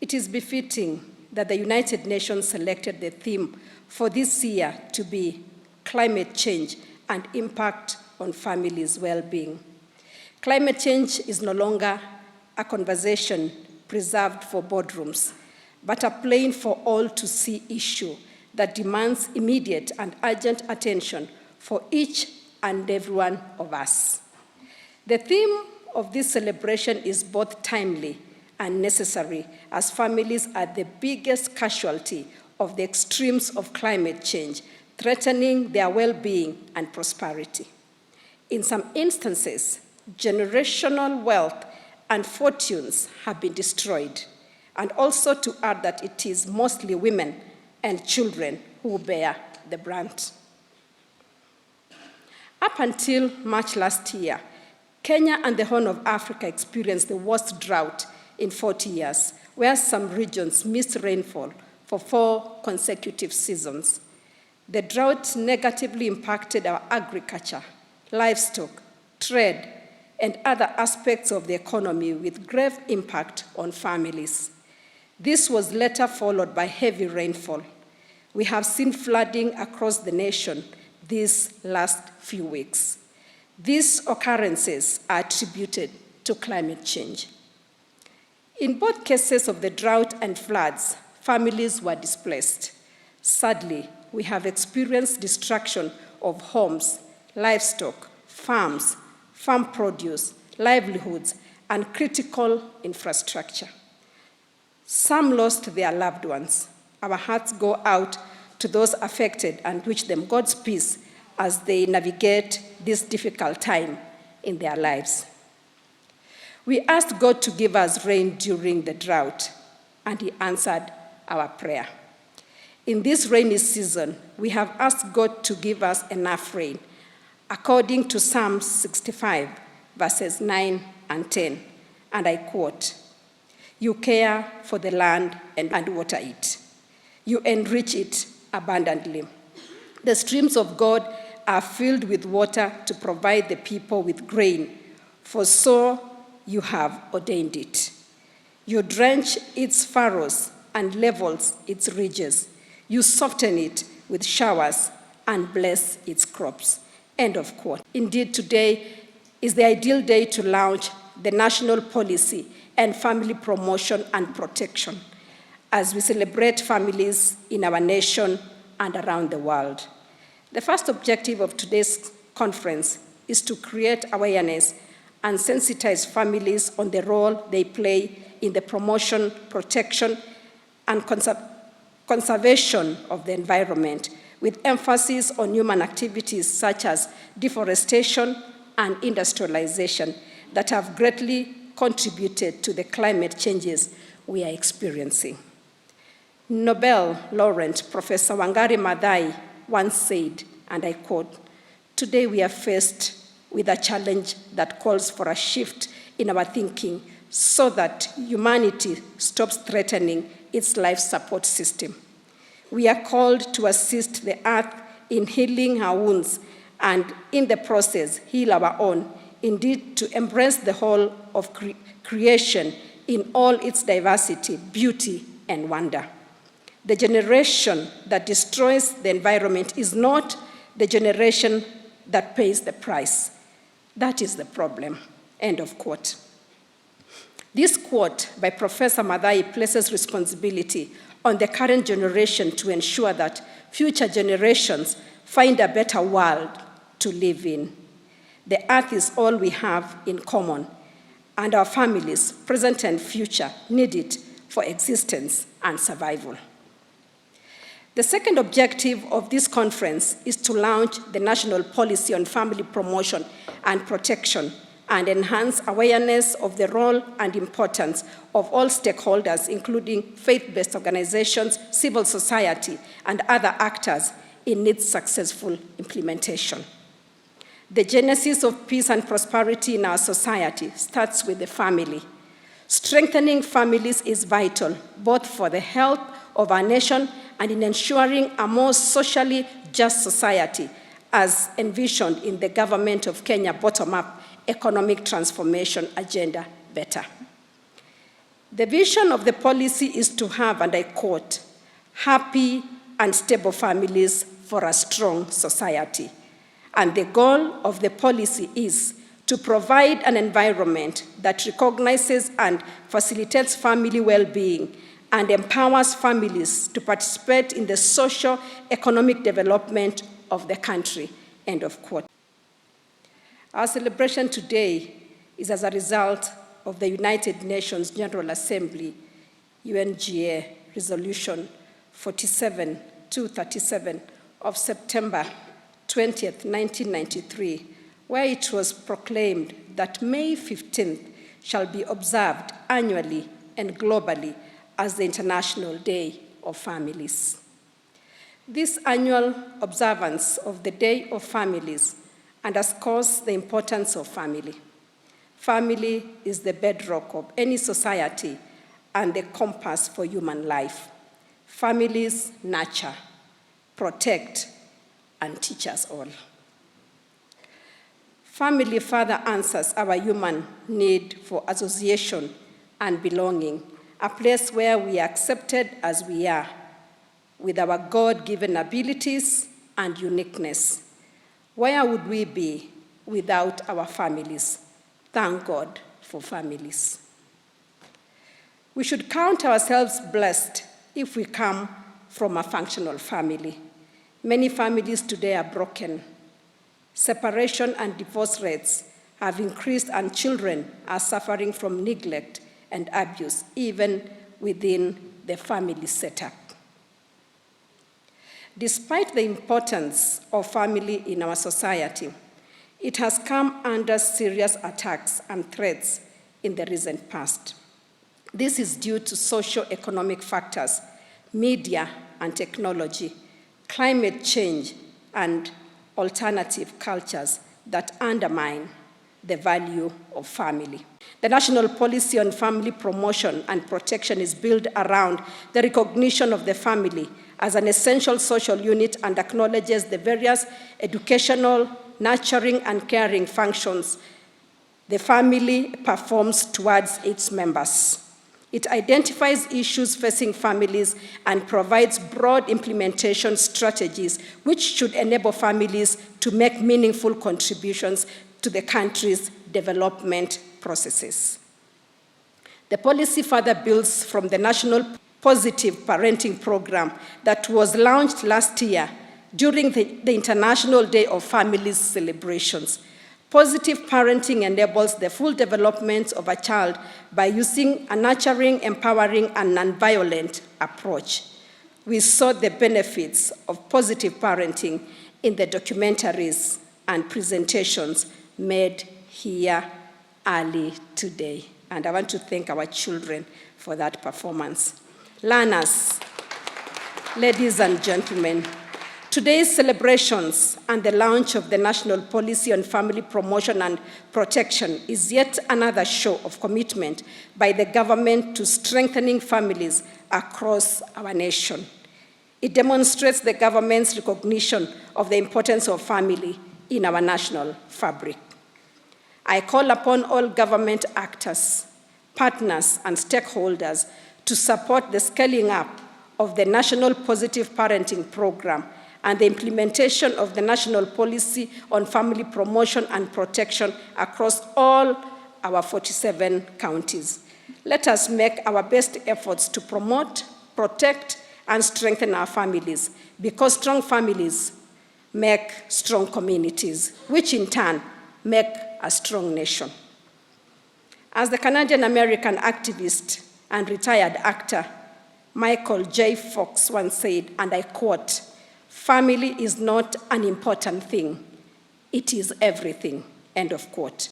It is befitting that the United Nations selected the theme for this year to be climate change and impact on families' well-being. Climate change is no longer a conversation preserved for boardrooms, but a plain for all to see issue that demands immediate and urgent attention for each and every one of us. The theme of this celebration is both timely and necessary, as families are the biggest casualty of the extremes of climate change, threatening their well-being and prosperity. In some instances, generational wealth and fortunes have been destroyed, and also to add that it is mostly women and children who bear the brunt. Up until March last year, Kenya and the Horn of Africa experienced the worst drought in 40 years, where some regions missed rainfall for 4 consecutive seasons. The drought negatively impacted our agriculture, livestock, trade, and other aspects of the economy with grave impact on families. This was later followed by heavy rainfall. We have seen flooding across the nation these last few weeks. These occurrences are attributed to climate change. In both cases of the drought and floods, families were displaced. Sadly, we have experienced destruction of homes, livestock, farms, farm produce, livelihoods, and critical infrastructure. Some lost their loved ones. Our hearts go out to those affected and wish them God's peace as they navigate this difficult time in their lives. We asked God to give us rain during the drought, and He answered our prayer. In this rainy season, we have asked God to give us enough rain, according to Psalm 65, verses 9 and 10, and I quote, "You care for the land and water it. You enrich it abundantly. The streams of God are filled with water to provide the people with grain, for so you have ordained it. You drench its furrows and levels its ridges. You soften it with showers and bless its crops." End of quote. Indeed, today is the ideal day to launch the National Policy and Family Promotion and Protection as we celebrate families in our nation and around the world. The first objective of today's conference is to create awareness and sensitize families on the role they play in the promotion, protection, and conservation of the environment, with emphasis on human activities such as deforestation and industrialization that have greatly contributed to the climate changes we are experiencing. Nobel laureate Professor Wangari Maathai once said, and I quote, "Today we are faced with a challenge that calls for a shift in our thinking so that humanity stops threatening its life support system. We are called to assist the earth in healing her wounds and in the process heal our own, indeed to embrace the whole of creation in all its diversity, beauty, and wonder. The generation that destroys the environment is not the generation that pays the price. That is the problem." End of quote. This quote by Professor Maathai places responsibility on the current generation to ensure that future generations find a better world to live in. The earth is all we have in common, and our families, present and future, need it for existence and survival. The second objective of this conference is to launch the National Policy on Family Promotion and Protection and enhance awareness of the role and importance of all stakeholders, including faith-based organizations, civil society, and other actors in its successful implementation. The genesis of peace and prosperity in our society starts with the family. Strengthening families is vital, both for the health of our nation and in ensuring a more socially just society, as envisioned in the Government of Kenya bottom-up economic transformation agenda better. The vision of the policy is to have, and I quote, happy and stable families for a strong society. And the goal of the policy is to provide an environment that recognizes and facilitates family well-being and empowers families to participate in the socio-economic development of the country, end of quote. Our celebration today is as a result of the United Nations General Assembly, UNGA, Resolution 47-237 of September 20th, 1993, where it was proclaimed that May 15th shall be observed annually and globally as the International Day of Families. This annual observance of the Day of Families underscores the importance of family. Family is the bedrock of any society and the compass for human life. Families nurture, protect, and teach us all. Family further answers our human need for association and belonging, a place where we are accepted as we are, with our God-given abilities and uniqueness. Where would we be without our families? Thank God for families. We should count ourselves blessed if we come from a functional family. Many families today are broken. Separation and divorce rates have increased, and children are suffering from neglect and abuse, even within the family setup. Despite the importance of family in our society, it has come under serious attacks and threats in the recent past. This is due to socio-economic factors, media and technology, climate change, and alternative cultures that undermine the value of family. The national policy on family promotion and protection is built around the recognition of the family as an essential social unit and acknowledges the various educational, nurturing, and caring functions the family performs towards its members. It identifies issues facing families and provides broad implementation strategies which should enable families to make meaningful contributions to the country's development processes. The policy further builds from the National Positive Parenting Program that was launched last year during the International Day of Families celebrations. Positive parenting enables the full development of a child by using a nurturing, empowering, and nonviolent approach. We saw the benefits of positive parenting in the documentaries and presentations made here early today. And I want to thank our children for that performance. Learners, ladies and gentlemen, today's celebrations and the launch of the National Policy on Family Promotion and Protection is yet another show of commitment by the government to strengthening families across our nation. It demonstrates the government's recognition of the importance of family in our national fabric. I call upon all government actors, partners, and stakeholders to support the scaling up of the National Positive Parenting Program and the implementation of the National Policy on Family Promotion and Protection across all our 47 counties. Let us make our best efforts to promote, protect, and strengthen our families, because strong families make strong communities, which in turn make a strong nation. As the Canadian-American activist and retired actor Michael J. Fox once said, and I quote, "Family is not an important thing, it is everything," end of quote.